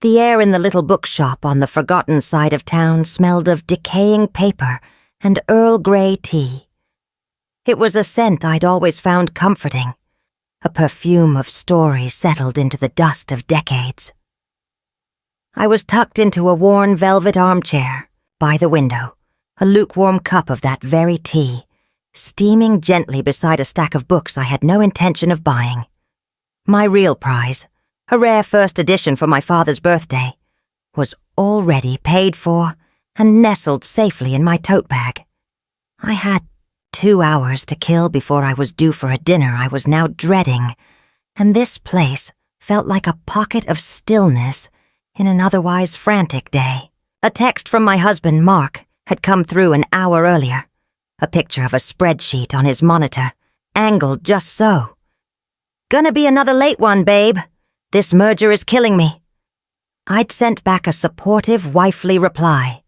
The air in the little bookshop on the forgotten side of town smelled of decaying paper and Earl Grey tea. It was a scent I'd always found comforting, a perfume of stories settled into the dust of decades. I was tucked into a worn velvet armchair by the window, a lukewarm cup of that very tea, steaming gently beside a stack of books I had no intention of buying. My real prize, a rare first edition for my father's birthday, was already paid for and nestled safely in my tote bag. I had 2 hours to kill before I was due for a dinner I was now dreading, and this place felt like a pocket of stillness in an otherwise frantic day. A text from my husband, Mark, had come through an hour earlier, a picture of a spreadsheet on his monitor, angled just so. "Gonna be another late one, babe. This merger is killing me." I'd sent back a supportive, wifely reply.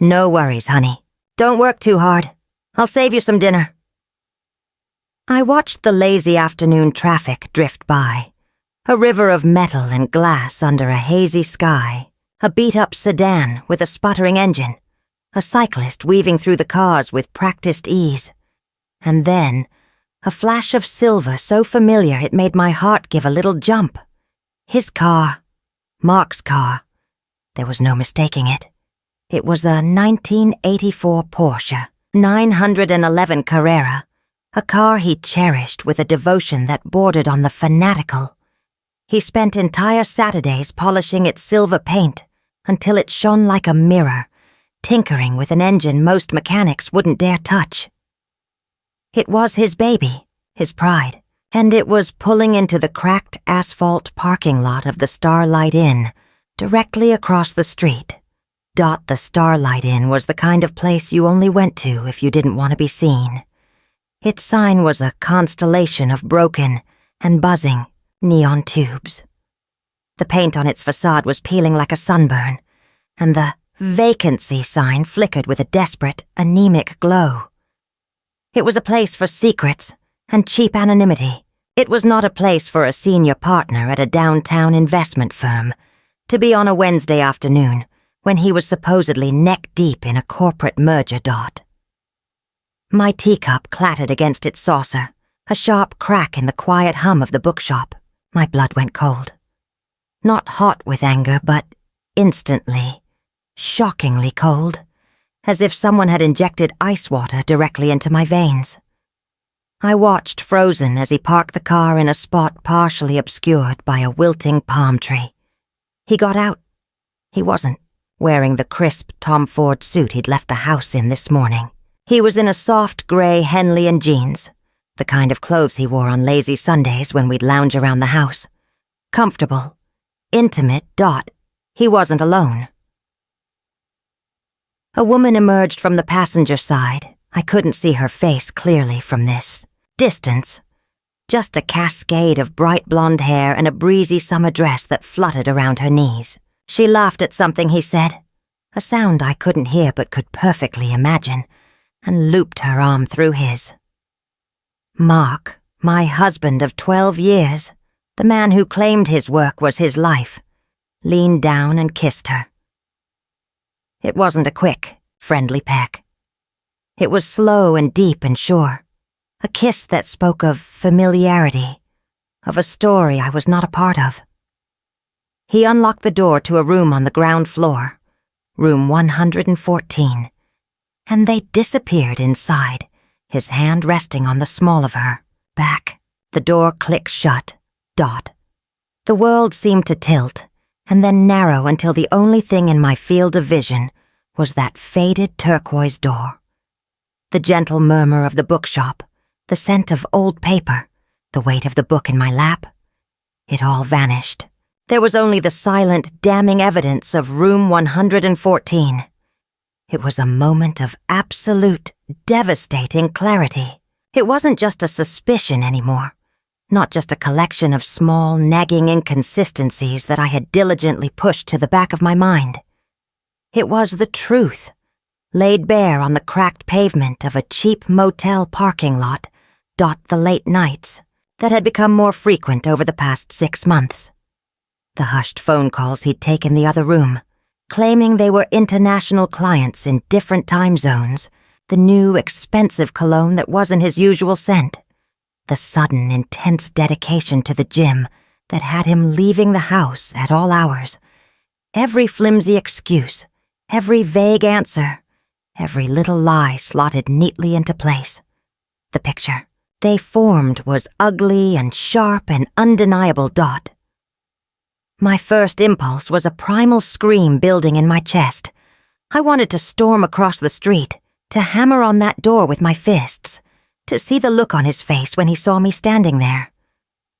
"No worries, honey. Don't work too hard. I'll save you some dinner." I watched the lazy afternoon traffic drift by, a river of metal and glass under a hazy sky, a beat-up sedan with a sputtering engine, a cyclist weaving through the cars with practiced ease, and then a flash of silver so familiar it made my heart give a little jump. His car, Mark's car. There was no mistaking it. It was a 1984 Porsche 911 Carrera, a car he cherished with a devotion that bordered on the fanatical. He spent entire Saturdays polishing its silver paint until it shone like a mirror, tinkering with an engine most mechanics wouldn't dare touch. It was his baby, his pride, and it was pulling into the cracked asphalt parking lot of the Starlight Inn, directly across the street. The Starlight Inn was the kind of place you only went to if you didn't want to be seen. Its sign was a constellation of broken and buzzing neon tubes. The paint on its facade was peeling like a sunburn, and the vacancy sign flickered with a desperate, anemic glow. It was a place for secrets and cheap anonymity. It was not a place for a senior partner at a downtown investment firm to be on a Wednesday afternoon when he was supposedly neck-deep in a corporate merger. My teacup clattered against its saucer, a sharp crack in the quiet hum of the bookshop. My blood went cold. Not hot with anger, but instantly, shockingly cold, as if someone had injected ice water directly into my veins. I watched frozen as he parked the car in a spot partially obscured by a wilting palm tree. He got out. He wasn't wearing the crisp Tom Ford suit he'd left the house in this morning. He was in a soft gray Henley jeans, the kind of clothes he wore on lazy Sundays when we'd lounge around the house. Comfortable, intimate. He wasn't alone. A woman emerged from the passenger side. I couldn't see her face clearly from this distance. Just a cascade of bright blonde hair and a breezy summer dress that fluttered around her knees. She laughed at something he said, a sound I couldn't hear but could perfectly imagine, and looped her arm through his. Mark, my husband of 12 years, the man who claimed his work was his life, leaned down and kissed her. It wasn't a quick, friendly peck. It was slow and deep and sure, a kiss that spoke of familiarity, of a story I was not a part of. He unlocked the door to a room on the ground floor, room 114, and they disappeared inside, his hand resting on the small of her back. The door clicked shut. The world seemed to tilt, and then narrow until the only thing in my field of vision was that faded turquoise door. The gentle murmur of the bookshop, the scent of old paper, the weight of the book in my lap. It all vanished. There was only the silent, damning evidence of room 114. It was a moment of absolute, devastating clarity. It wasn't just a suspicion anymore, not just a collection of small, nagging inconsistencies that I had diligently pushed to the back of my mind. It was the truth, laid bare on the cracked pavement of a cheap motel parking lot, the late nights, that had become more frequent over the past 6 months. The hushed phone calls he'd taken the other room, claiming they were international clients in different time zones, the new expensive cologne that wasn't his usual scent, the sudden intense dedication to the gym that had him leaving the house at all hours, every flimsy excuse, every vague answer, every little lie slotted neatly into place. The picture they formed was ugly and sharp and undeniable. My first impulse was a primal scream building in my chest. I wanted to storm across the street, to hammer on that door with my fists, to see the look on his face when he saw me standing there.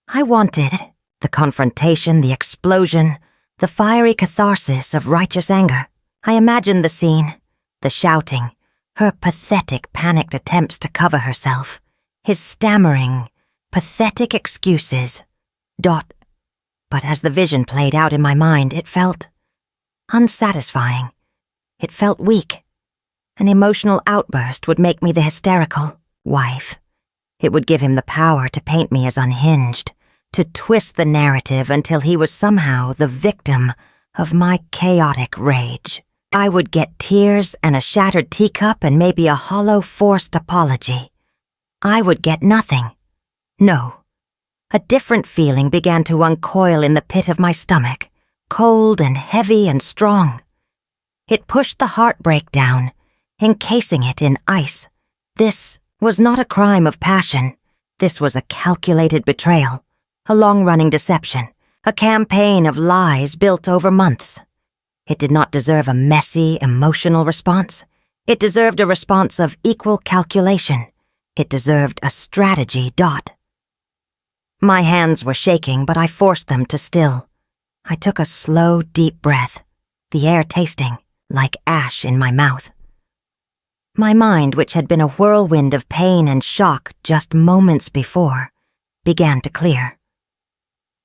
I wanted the confrontation, the explosion, the fiery catharsis of righteous anger. I imagined the scene, the shouting, her pathetic, panicked attempts to cover herself, his stammering, pathetic excuses. But as the vision played out in my mind, it felt unsatisfying. It felt weak. An emotional outburst would make me the hysterical wife. It would give him the power to paint me as unhinged, to twist the narrative until he was somehow the victim of my chaotic rage. I would get tears and a shattered teacup and maybe a hollow, forced apology. I would get nothing. No. A different feeling began to uncoil in the pit of my stomach, cold and heavy and strong. It pushed the heartbreak down, encasing it in ice. This was not a crime of passion. This was a calculated betrayal, a long-running deception, a campaign of lies built over months. It did not deserve a messy, emotional response. It deserved a response of equal calculation. It deserved a strategy. My hands were shaking, but I forced them to still. I took a slow, deep breath, the air tasting like ash in my mouth. My mind, which had been a whirlwind of pain and shock just moments before, began to clear.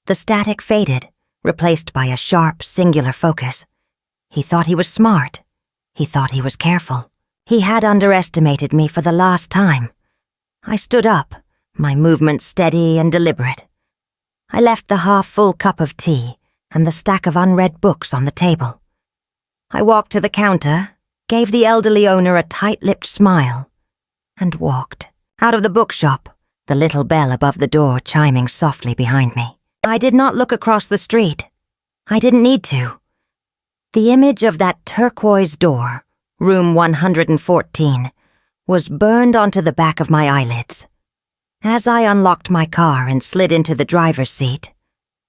The static faded, replaced by a sharp, singular focus. He thought he was smart. He thought he was careful. He had underestimated me for the last time. I stood up, my movements steady and deliberate. I left the half-full cup of tea and the stack of unread books on the table. I walked to the counter, gave the elderly owner a tight-lipped smile, and walked out of the bookshop, the little bell above the door chiming softly behind me. I did not look across the street. I didn't need to. The image of that turquoise door, room 114, was burned onto the back of my eyelids. As I unlocked my car and slid into the driver's seat,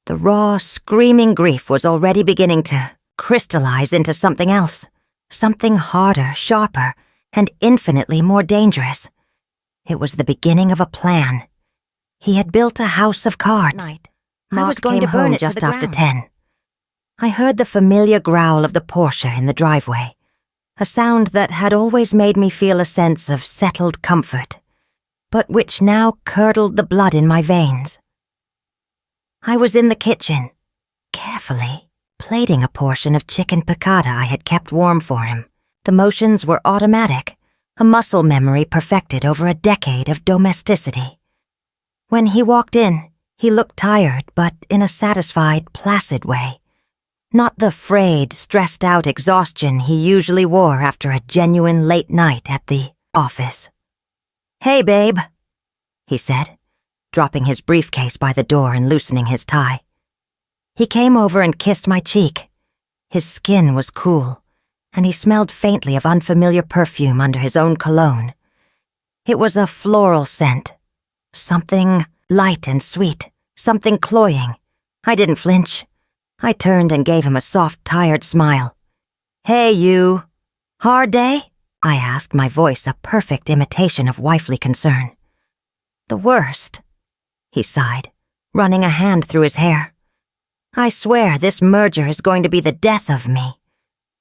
the raw, screaming grief was already beginning to crystallize into something else, something harder, sharper, and infinitely more dangerous. It was the beginning of a plan. He had built a house of cards. I was going to burn it just after 10. I heard the familiar growl of the Porsche in the driveway, a sound that had always made me feel a sense of settled comfort, but which now curdled the blood in my veins. I was in the kitchen, carefully plating a portion of chicken piccata I had kept warm for him. The motions were automatic, a muscle memory perfected over a decade of domesticity. When he walked in, he looked tired, but in a satisfied, placid way. Not the frayed, stressed-out exhaustion he usually wore after a genuine late night at the office. "Hey, babe," he said, dropping his briefcase by the door and loosening his tie. He came over and kissed my cheek. His skin was cool, and he smelled faintly of unfamiliar perfume under his own cologne. It was a floral scent, something light and sweet, something cloying. I didn't flinch. I turned and gave him a soft, tired smile. "Hey, you. Hard day?" I asked, my voice a perfect imitation of wifely concern. "The worst," he sighed, running a hand through his hair. "I swear this merger is going to be the death of me.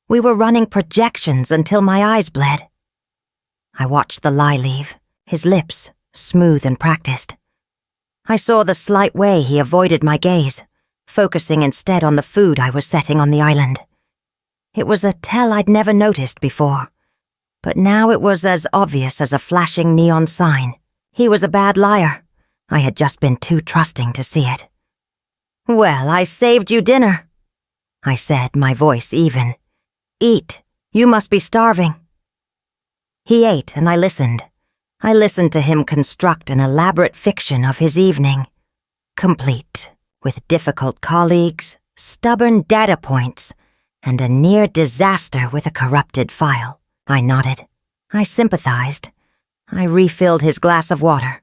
We were running projections until my eyes bled." I watched the lie leave, his lips smooth and practiced. I saw the slight way he avoided my gaze, focusing instead on the food I was setting on the island. It was a tell I'd never noticed before, but now it was as obvious as a flashing neon sign. He was a bad liar. I had just been too trusting to see it. "Well, I saved you dinner," I said, my voice even. "Eat. You must be starving." He ate, and I listened. I listened to him construct an elaborate fiction of his evening, complete with difficult colleagues, stubborn data points, and a near disaster with a corrupted file. I nodded. I sympathized. I refilled his glass of water.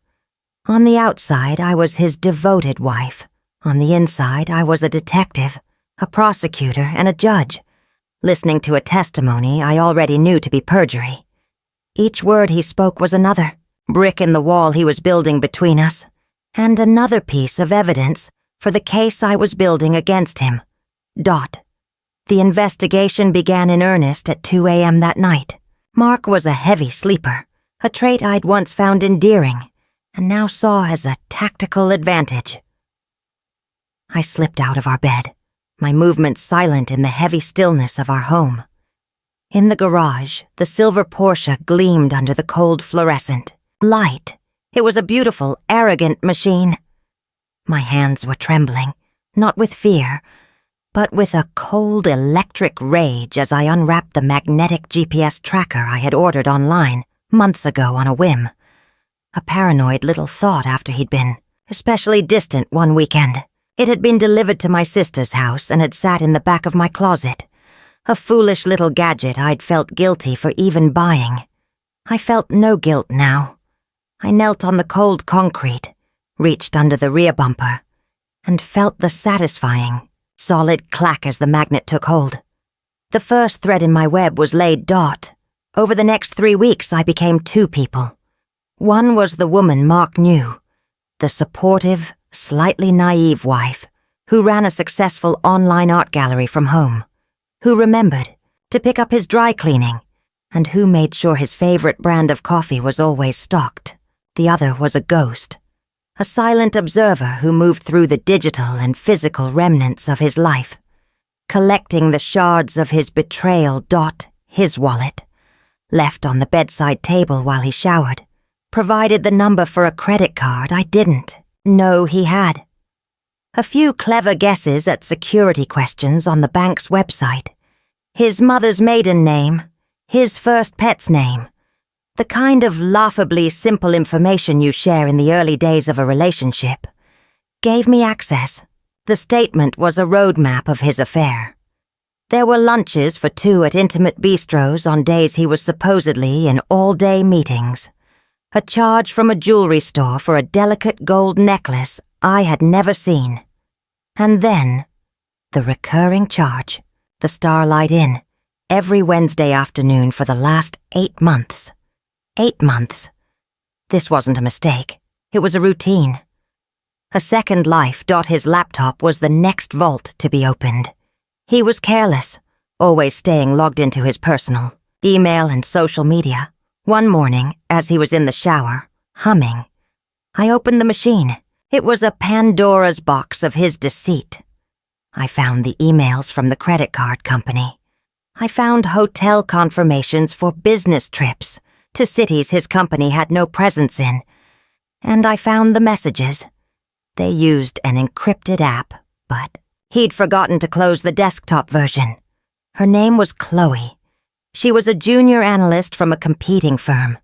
On the outside, I was his devoted wife. On the inside, I was a detective, a prosecutor, and a judge, listening to a testimony I already knew to be perjury. Each word he spoke was another brick in the wall he was building between us, and another piece of evidence for the case I was building against him. The investigation began in earnest at 2 a.m. that night. Mark was a heavy sleeper, a trait I'd once found endearing, and now saw as a tactical advantage. I slipped out of our bed, my movements silent in the heavy stillness of our home. In the garage, the silver Porsche gleamed under the cold fluorescent light. It was a beautiful, arrogant machine. My hands were trembling, not with fear, but with a cold electric rage as I unwrapped the magnetic GPS tracker I had ordered online months ago on a whim. A paranoid little thought after he'd been especially distant one weekend. It had been delivered to my sister's house and had sat in the back of my closet. A foolish little gadget I'd felt guilty for even buying. I felt no guilt now. I knelt on the cold concrete, reached under the rear bumper, and felt the satisfying, solid clack as the magnet took hold. The first thread in my web was laid. Over the next 3 weeks, I became two people. One was the woman Mark knew, the supportive, slightly naive wife who ran a successful online art gallery from home, who remembered to pick up his dry cleaning, and who made sure his favorite brand of coffee was always stocked. The other was a ghost, a silent observer who moved through the digital and physical remnants of his life, collecting the shards of his betrayal. His wallet, left on the bedside table while he showered, provided the number for a credit card I didn't know he had. A few clever guesses at security questions on the bank's website. His mother's maiden name, his first pet's name. The kind of laughably simple information you share in the early days of a relationship. Gave me access. The statement was a roadmap of his affair. There were lunches for two at intimate bistros on days he was supposedly in all-day meetings. A charge from a jewelry store for a delicate gold necklace I had never seen. And then, the recurring charge, the Starlight Inn, every Wednesday afternoon for the last 8 months. 8 months. This wasn't a mistake. It was a routine. A second life. His laptop was the next vault to be opened. He was careless, always staying logged into his personal, email and social media. One morning, as he was in the shower, humming, I opened the machine. It was a Pandora's box of his deceit. I found the emails from the credit card company. I found hotel confirmations for business trips to cities his company had no presence in. And I found the messages. They used an encrypted app, but he'd forgotten to close the desktop version. Her name was Chloe. She was a junior analyst from a competing firm.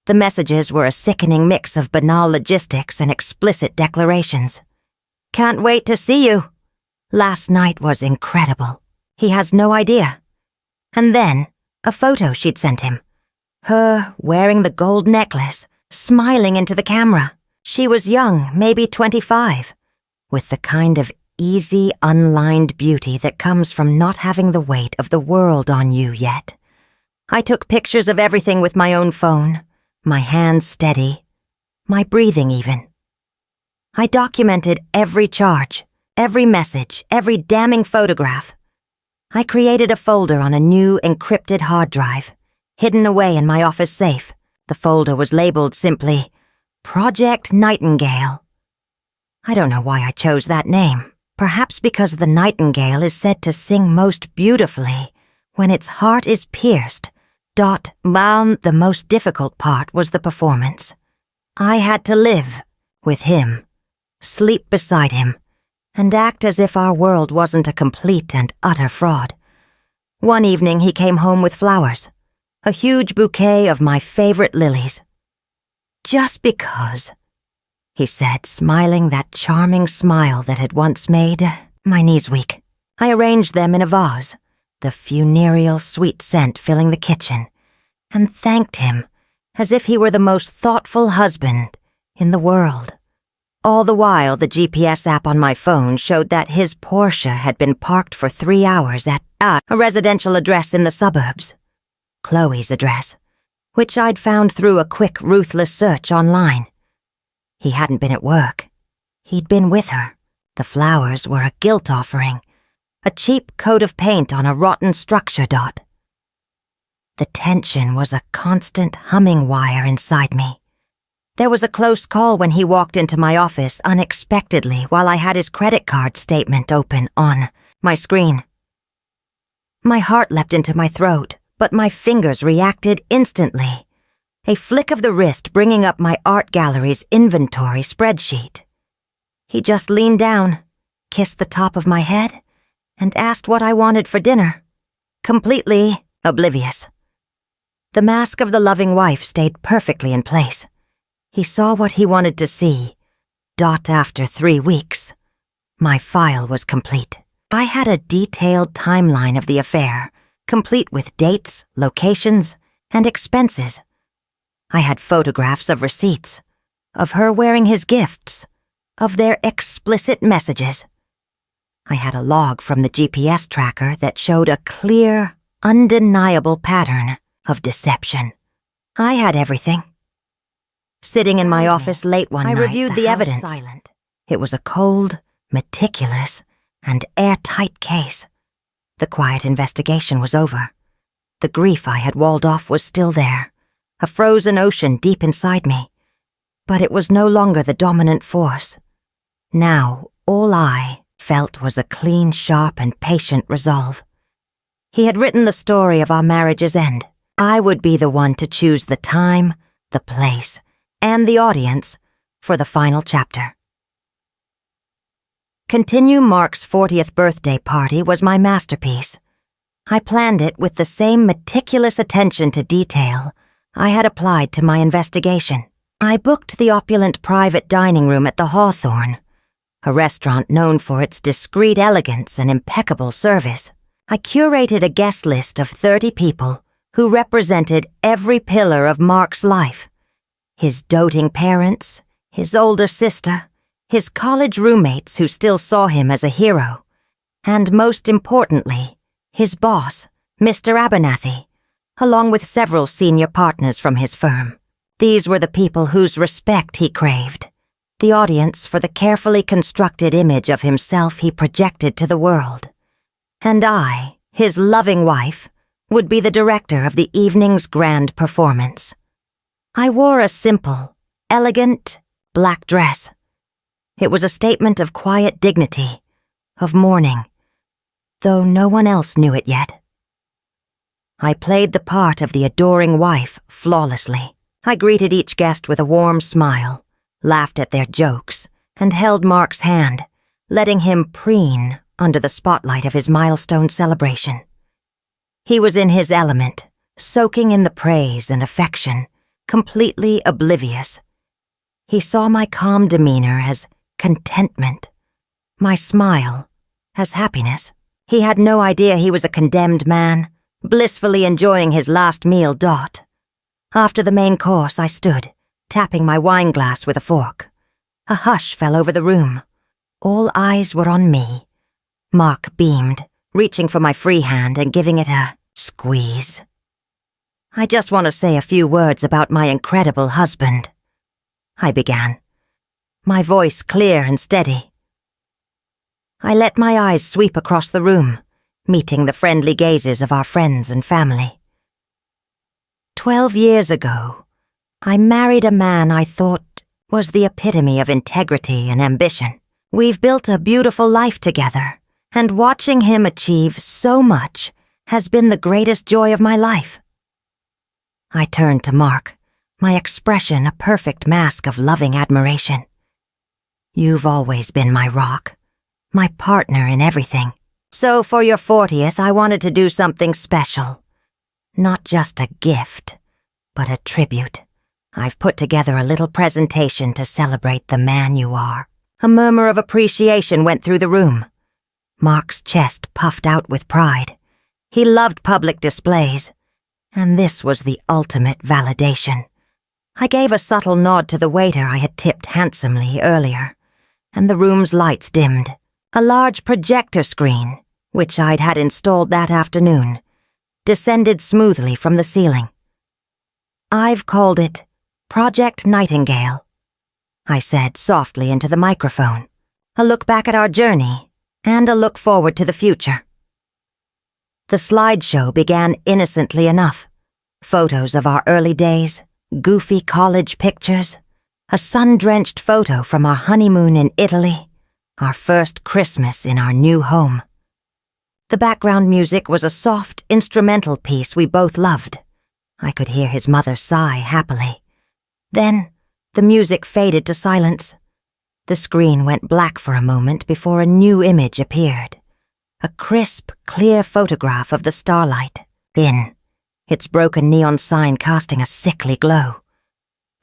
The messages were a sickening mix of banal logistics and explicit declarations. "Can't wait to see you. Last night was incredible. He has no idea." And then, a photo she'd sent him. Her wearing the gold necklace, smiling into the camera. She was young, maybe 25, with the kind of easy, unlined beauty that comes from not having the weight of the world on you yet. I took pictures of everything with my own phone, my hands steady, my breathing even. I documented every charge, every message, every damning photograph. I created a folder on a new encrypted hard drive, hidden away in my office safe. The folder was labeled simply, Project Nightingale. I don't know why I chose that name. Perhaps because the nightingale is said to sing most beautifully when its heart is pierced. The most difficult part was the performance. I had to live with him, sleep beside him, and act as if our world wasn't a complete and utter fraud. One evening he came home with flowers, a huge bouquet of my favorite lilies. "Just because," he said, smiling that charming smile that had once made my knees weak. I arranged them in a vase, the funereal sweet scent filling the kitchen, and thanked him as if he were the most thoughtful husband in the world. All the while, the GPS app on my phone showed that his Porsche had been parked for 3 hours at a residential address in the suburbs, Chloe's address, which I'd found through a quick, ruthless search online. He hadn't been at work. He'd been with her. The flowers were a guilt offering, a cheap coat of paint on a rotten structure dot. The tension was a constant humming wire inside me. There was a close call when he walked into my office unexpectedly while I had his credit card statement open on my screen. My heart leapt into my throat, but my fingers reacted instantly. A flick of the wrist bringing up my art gallery's inventory spreadsheet. He just leaned down, kissed the top of my head, and asked what I wanted for dinner, completely oblivious. The mask of the loving wife stayed perfectly in place. He saw what he wanted to see. After 3 weeks, my file was complete. I had a detailed timeline of the affair, complete with dates, locations, and expenses. I had photographs of receipts, of her wearing his gifts, of their explicit messages. I had a log from the GPS tracker that showed a clear, undeniable pattern of deception. I had everything. Sitting in my office late one night, I reviewed the evidence. Silent. It was a cold, meticulous, and airtight case. The quiet investigation was over. The grief I had walled off was still there, a frozen ocean deep inside me. But it was no longer the dominant force. Now, all I felt was a clean, sharp, and patient resolve. He had written the story of our marriage's end. I would be the one to choose the time, the place, and the audience for the final chapter. Continue Mark's 40th birthday party was my masterpiece. I planned it with the same meticulous attention to detail I had applied to my investigation. I booked the opulent private dining room at the Hawthorne, a restaurant known for its discreet elegance and impeccable service. I curated a guest list of 30 people who represented every pillar of Mark's life. His doting parents, his older sister, his college roommates who still saw him as a hero, and most importantly, his boss, Mr. Abernathy, along with several senior partners from his firm. These were the people whose respect he craved, the audience for the carefully constructed image of himself he projected to the world. And I, his loving wife, would be the director of the evening's grand performance. I wore a simple, elegant, black dress. It was a statement of quiet dignity, of mourning, though no one else knew it yet. I played the part of the adoring wife flawlessly. I greeted each guest with a warm smile, laughed at their jokes, and held Mark's hand, letting him preen under the spotlight of his milestone celebration. He was in his element, soaking in the praise and affection, completely oblivious. He saw my calm demeanor as contentment, my smile as happiness. He had no idea he was a condemned man, blissfully enjoying his last meal. After the main course, I stood, tapping my wine glass with a fork. A hush fell over the room. All eyes were on me. Mark beamed, reaching for my free hand and giving it a squeeze. "I just want to say a few words about my incredible husband," I began, my voice clear and steady. I let my eyes sweep across the room, meeting the friendly gazes of our friends and family. 12 years ago, I married a man I thought was the epitome of integrity and ambition. We've built a beautiful life together, and watching him achieve so much has been the greatest joy of my life. I turned to Mark, my expression a perfect mask of loving admiration. "You've always been my rock, my partner in everything. So for your 40th, I wanted to do something special. Not just a gift, but a tribute. I've put together a little presentation to celebrate the man you are." A murmur of appreciation went through the room. Mark's chest puffed out with pride. He loved public displays, and this was the ultimate validation. I gave a subtle nod to the waiter I had tipped handsomely earlier, and the room's lights dimmed. A large projector screen, which I'd had installed that afternoon, descended smoothly from the ceiling. "I've called it Project Nightingale," I said softly into the microphone. "A look back at our journey, and a look forward to the future." The slideshow began innocently enough. Photos of our early days, goofy college pictures, a sun-drenched photo from our honeymoon in Italy, our first Christmas in our new home. The background music was a soft, instrumental piece we both loved. I could hear his mother sigh happily. Then, the music faded to silence. The screen went black for a moment before a new image appeared. A crisp, clear photograph of the starlight, its broken neon sign casting a sickly glow.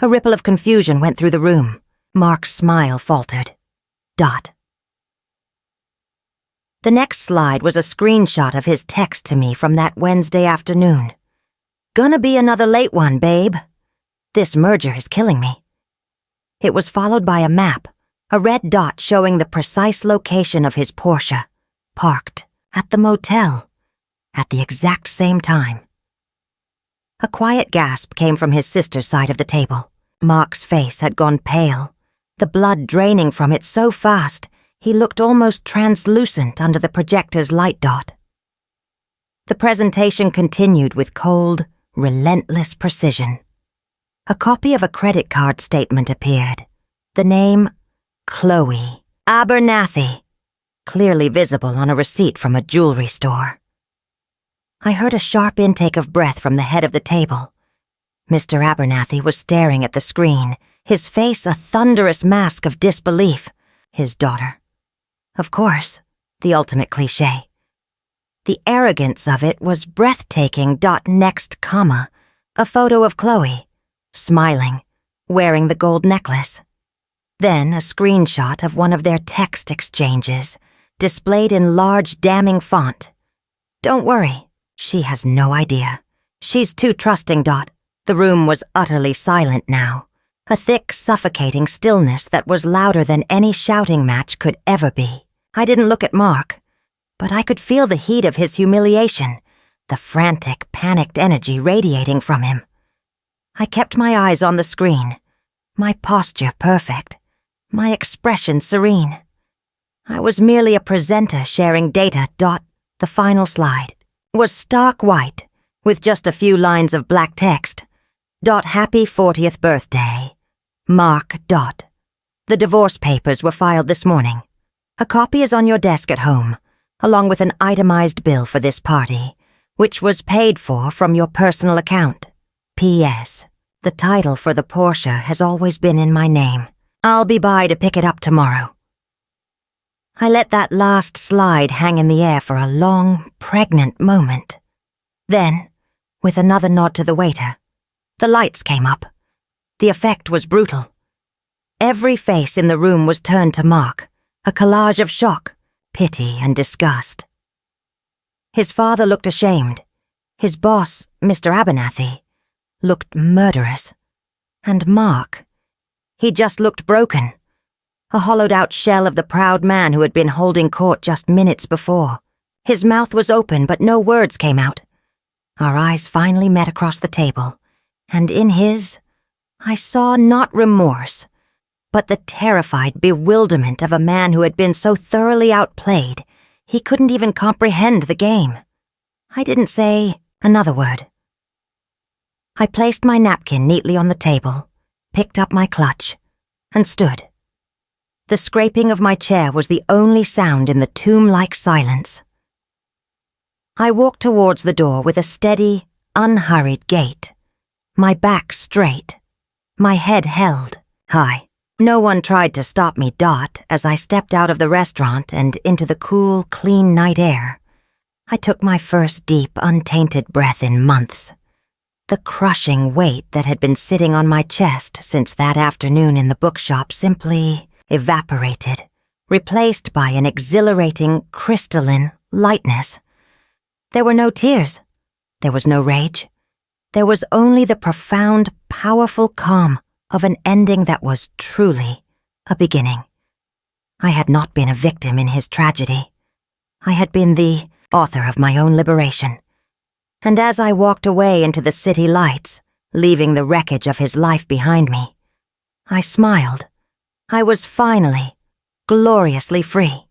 A ripple of confusion went through the room. Mark's smile faltered. Dot. The next slide was a screenshot of his text to me from that Wednesday afternoon. "Gonna be another late one, babe. This merger is killing me." It was followed by a map, a red dot showing the precise location of his Porsche, parked at the motel at the exact same time. A quiet gasp came from his sister's side of the table. Mark's face had gone pale, the blood draining from it so fast he looked almost translucent under the projector's light dot. The presentation continued with cold, relentless precision. A copy of a credit card statement appeared. The name, Chloe Abernathy, clearly visible on a receipt from a jewelry store. I heard a sharp intake of breath from the head of the table. Mr. Abernathy was staring at the screen, his face a thunderous mask of disbelief. His daughter. Of course, the ultimate cliché. The arrogance of it was breathtaking. Next comma, a photo of Chloe, smiling, wearing the gold necklace. Then a screenshot of one of their text exchanges, displayed in large damning font. "Don't worry, she has no idea. She's too trusting. The room was utterly silent now, a thick, suffocating stillness that was louder than any shouting match could ever be. I didn't look at Mark, but I could feel the heat of his humiliation, the frantic, panicked energy radiating from him. I kept my eyes on the screen, my posture perfect, my expression serene. I was merely a presenter sharing data. The final slide was stark white, with just a few lines of black text. Happy 40th birthday. Mark. The divorce papers were filed this morning. A copy is on your desk at home, along with an itemized bill for this party, which was paid for from your personal account. P.S. The title for the Porsche has always been in my name. I'll be by to pick it up tomorrow." I let that last slide hang in the air for a long, pregnant moment. Then, with another nod to the waiter, the lights came up. The effect was brutal. Every face in the room was turned to Mark, a collage of shock, pity, and disgust. His father looked ashamed. His boss, Mr. Abernathy, looked murderous. And Mark, he just looked broken, a hollowed-out shell of the proud man who had been holding court just minutes before. His mouth was open, but no words came out. Our eyes finally met across the table, and in his, I saw not remorse, but the terrified bewilderment of a man who had been so thoroughly outplayed he couldn't even comprehend the game. I didn't say another word. I placed my napkin neatly on the table, picked up my clutch, and stood. The scraping of my chair was the only sound in the tomb-like silence. I walked towards the door with a steady, unhurried gait, my back straight, my head held high. No one tried to stop me, as I stepped out of the restaurant and into the cool, clean night air. I took my first deep, untainted breath in months. The crushing weight that had been sitting on my chest since that afternoon in the bookshop simply evaporated, replaced by an exhilarating, crystalline lightness. There were no tears. There was no rage. There was only the profound, powerful calm of an ending that was truly a beginning. I had not been a victim in his tragedy. I had been the author of my own liberation. And as I walked away into the city lights, leaving the wreckage of his life behind me, I smiled. I was finally, gloriously free.